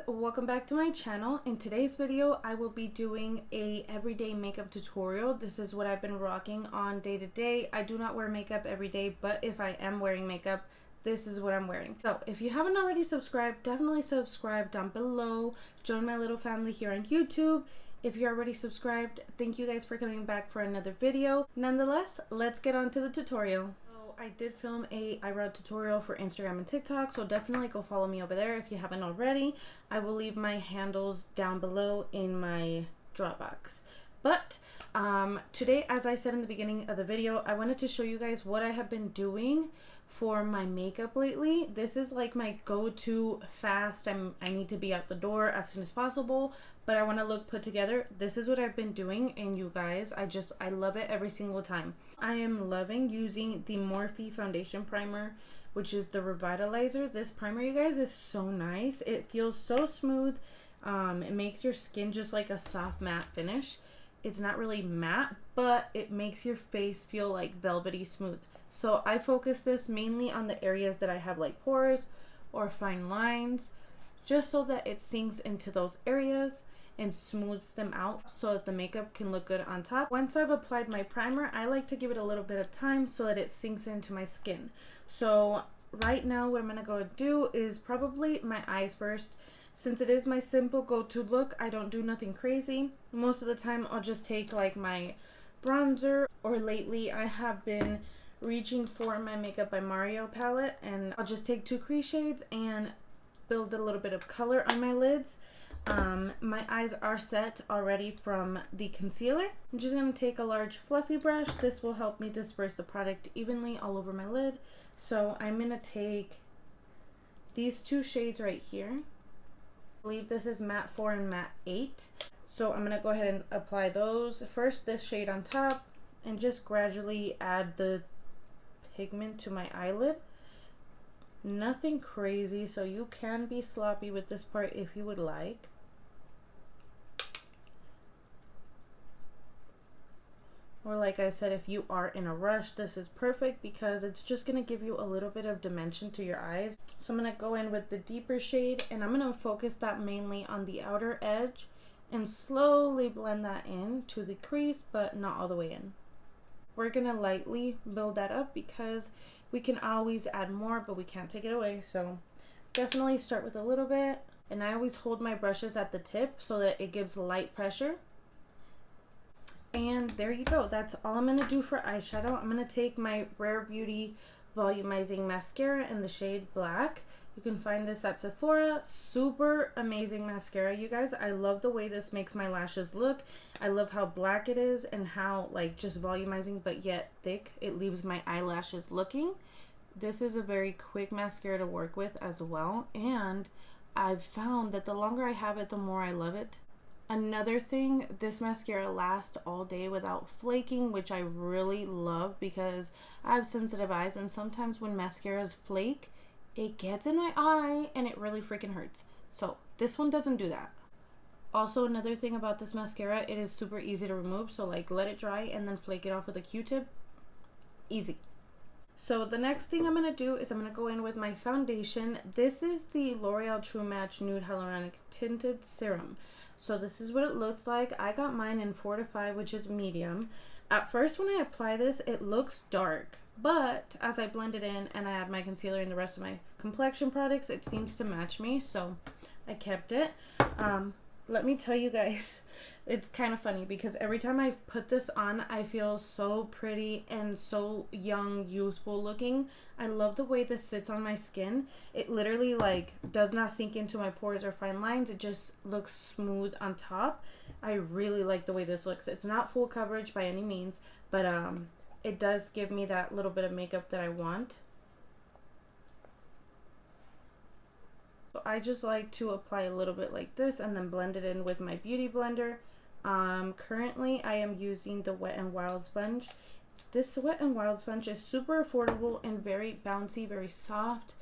welcome back to my channel. In today's video I will be doing a everyday makeup tutorial. This is what I've been rocking on day to day. I do not wear makeup every day, but if I am wearing makeup, this is what I'm wearing. So if you haven't already subscribed, definitely subscribe down below. Join my little family here on YouTube. If you're already subscribed, thank you guys for coming back for another video. Nonetheless, let's get on to the tutorial. I did film a eyebrow tutorial for Instagram and TikTok, so definitely go follow me over there if you haven't already. I will leave my handles down below in my Dropbox. But today, as I said in the beginning of the video, I wanted to show you guys what I have been doing for my makeup lately. This is like my go-to fast. I need to be out the door as soon as possible, but I want to look put together. This is what I've been doing, and you guys, I love it every single time. I am loving using the Morphe foundation primer, which is the revitalizer. This primer, you guys, is so nice. It feels so smooth. It makes your skin just like a soft matte finish. It's not really matte, but it makes your face feel like velvety smooth. So I focus this mainly on the areas that I have like pores or fine lines, just so that it sinks into those areas and smooths them out so that the makeup can look good on top. Once I've applied my primer, I like to give it a little bit of time so that it sinks into my skin. So right now what I'm gonna go do is probably my eyes first. Since it is my simple go-to look, I don't do nothing crazy. Most of the time I'll just take like my bronzer, or lately I have been reaching for my Makeup by Mario palette, and I'll just take 2 crease shades and build a little bit of color on my lids. My eyes are set already from the concealer. I'm just going to take a large fluffy brush. This will help me disperse the product evenly all over my lid. So I'm going to take these 2 shades right here. I believe this is matte 4 and matte 8. So I'm going to go ahead and apply those. First this shade on top, and just gradually add the pigment to my eyelid. Nothing crazy, so you can be sloppy with this part if you would like. Or like I said, if you are in a rush, this is perfect because it's just going to give you a little bit of dimension to your eyes. So I'm going to go in with the deeper shade, and I'm going to focus that mainly on the outer edge and slowly blend that in to the crease, but not all the way in. We're going to lightly build that up because we can always add more, but we can't take it away. So definitely start with a little bit. And I always hold my brushes at the tip so that it gives light pressure. And there you go. That's all I'm going to do for eyeshadow. I'm going to take my Rare Beauty Volumizing Mascara in the shade Black. You can find this at Sephora. Super amazing mascara, you guys. I love the way this makes my lashes look. I love how black it is and how like just volumizing but yet thick it leaves my eyelashes looking. This is a very quick mascara to work with as well, and I've found that the longer I have it, the more I love it. Another thing, this mascara lasts all day without flaking, which I really love because I have sensitive eyes, and sometimes when mascaras flake, it gets in my eye and it really freaking hurts. So this one doesn't do that. Also, another thing about this mascara, it is super easy to remove. So like let it dry and then flake it off with a Q-tip. Easy. So the next thing I'm going to do is I'm going to go in with my foundation. This is the L'Oreal True Match Nude Hyaluronic Tinted Serum. So this is what it looks like. I got mine in 4 to 5, which is medium. At first when I apply this, it looks dark. But as I blend it in and I add my concealer and the rest of my complexion products, it seems to match me, so I kept it. Let me tell you guys, it's kind of funny because every time I put this on, I feel so pretty and so young, youthful looking. I love the way this sits on my skin. It literally like does not sink into my pores or fine lines. It just looks smooth on top. I really like the way this looks. It's not full coverage by any means, but it does give me that little bit of makeup that I want. So I just like to apply a little bit like this and then blend it in with my beauty blender. Currently I am using the Wet n Wild sponge. This Wet n Wild sponge is super affordable and very bouncy, very soft.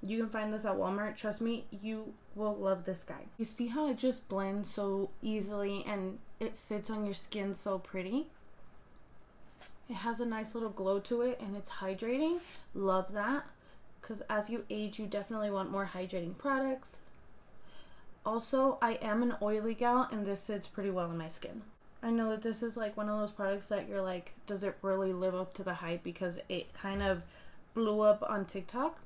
You can find this at Walmart. Trust me, you will love this guy. You see how it just blends so easily and it sits on your skin so pretty? It has a nice little glow to it and it's hydrating. Love that. Because as you age, you definitely want more hydrating products. Also, I am an oily gal and this sits pretty well in my skin. I know that this is like one of those products that you're like, does it really live up to the hype, because it kind of blew up on TikTok,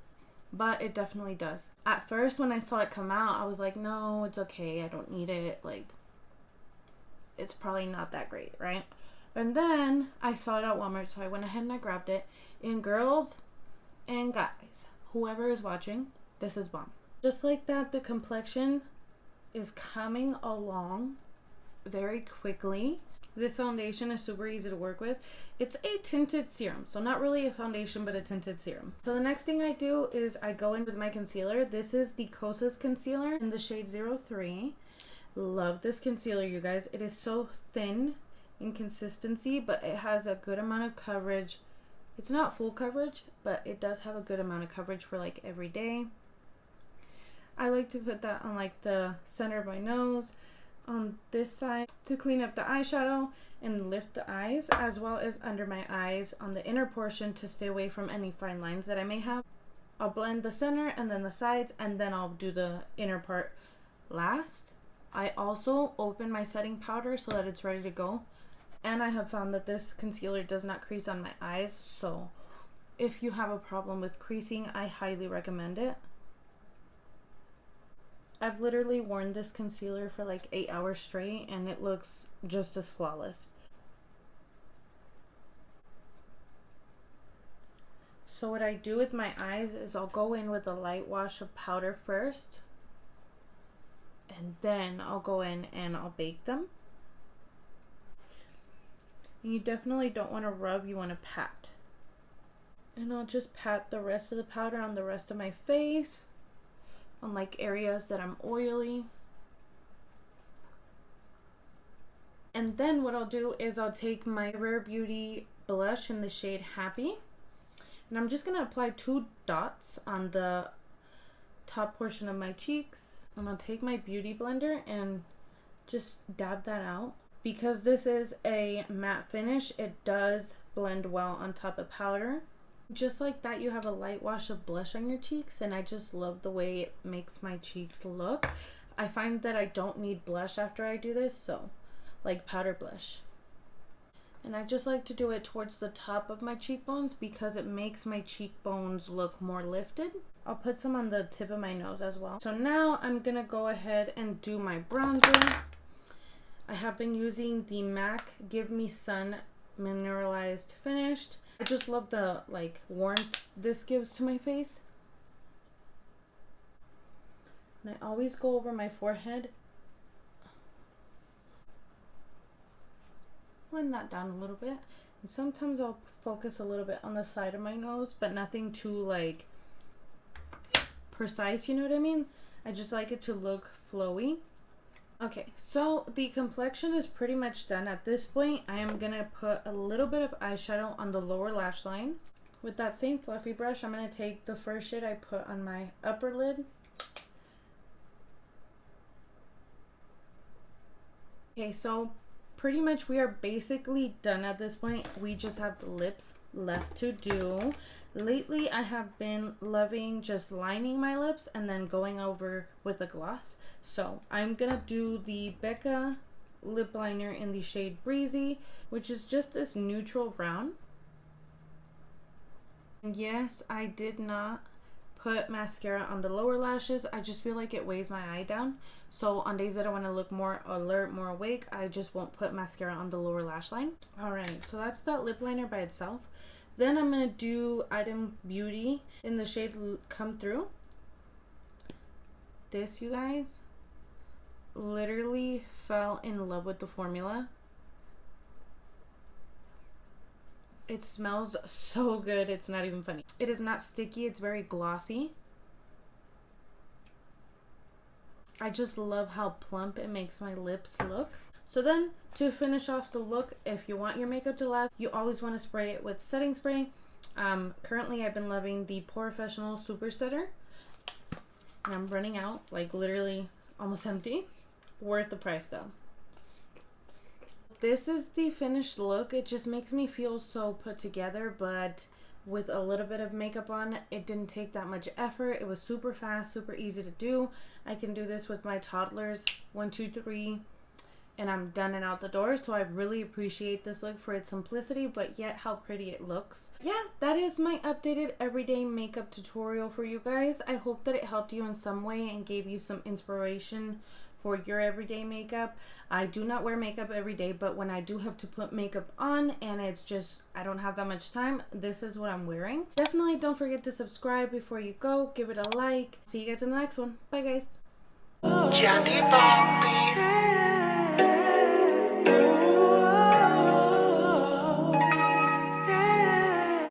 but it definitely does. At first when I saw it come out, I was like, no, it's okay, I don't need it, like it's probably not that great, right? And then I saw it at Walmart, so I went ahead and I grabbed it. And girls and guys, whoever is watching, this is bomb. Just like that, the complexion is coming along very quickly. This foundation is super easy to work with. It's a tinted serum, so not really a foundation, but a tinted serum. So the next thing I do is I go in with my concealer. This is the Kosas concealer in the shade 03. Love this concealer, you guys. It is so thin in consistency, but it has a good amount of coverage. It's not full coverage, but it does have a good amount of coverage for like every day. I like to put that on like the center of my nose, on this side to clean up the eyeshadow and lift the eyes, as well as under my eyes on the inner portion to stay away from any fine lines that I may have. I'll blend the center and then the sides, and then I'll do the inner part last. I also open my setting powder so that it's ready to go, and I have found that this concealer does not crease on my eyes, so if you have a problem with creasing, I highly recommend it. I've literally worn this concealer for like 8 hours straight and it looks just as flawless. So what I do with my eyes is I'll go in with a light wash of powder first, and then I'll go in and I'll bake them. And you definitely don't want to rub, you want to pat. And I'll just pat the rest of the powder on the rest of my face, on like areas that I'm oily. And then what I'll do is I'll take my Rare Beauty blush in the shade Happy, and I'm just gonna apply 2 dots on the top portion of my cheeks, and I'll take my beauty blender and just dab that out. Because this is a matte finish, it does blend well on top of powder. Just like that, you have a light wash of blush on your cheeks, and I just love the way it makes my cheeks look. I find that I don't need blush after I do this, so like powder blush. And I just like to do it towards the top of my cheekbones because it makes my cheekbones look more lifted. I'll put some on the tip of my nose as well. So now I'm gonna go ahead and do my bronzer. I have been using the MAC Give Me Sun Mineralized Finished. I just love the like warmth this gives to my face. And I always go over my forehead. Blend that down a little bit. And sometimes I'll focus a little bit on the side of my nose, but nothing too like precise, you know what I mean? I just like it to look flowy. Okay, so the complexion is pretty much done at this point. I am gonna put a little bit of eyeshadow on the lower lash line. With that same fluffy brush, I'm gonna take the first shade I put on my upper lid. Okay, so pretty much we are basically done at this point. We just have lips left to do. Lately, I have been loving just lining my lips and then going over with a gloss. So I'm gonna do the Becca lip liner in the shade Breezy, which is just this neutral brown. And yes, I did not put mascara on the lower lashes. I just feel like it weighs my eye down. So on days that I want to look more alert, more awake, I just won't put mascara on the lower lash line. Alright, so that's that lip liner by itself. Then I'm going to do Item Beauty in the shade Come Through. This, you guys, literally fell in love with the formula. It smells so good, it's not even funny. It is not sticky, it's very glossy. I just love how plump it makes my lips look. So then, to finish off the look, if you want your makeup to last, you always want to spray it with setting spray. Currently, I've been loving the Professional Super Setter. And I'm running out, like literally almost empty. Worth the price though. This is the finished look. It just makes me feel so put together, but with a little bit of makeup on. It didn't take that much effort. It was super fast, super easy to do. I can do this with my toddlers, 1, 2, 3, and I'm done and out the door. So I really appreciate this look for its simplicity, but yet how pretty it looks. Yeah, that is my updated everyday makeup tutorial for you guys. I hope that it helped you in some way and gave you some inspiration for your everyday makeup. I do not wear makeup every day, but when I do have to put makeup on and it's just, I don't have that much time, this is what I'm wearing. Definitely don't forget to subscribe before you go. Give it a like. See you guys in the next one. Bye guys.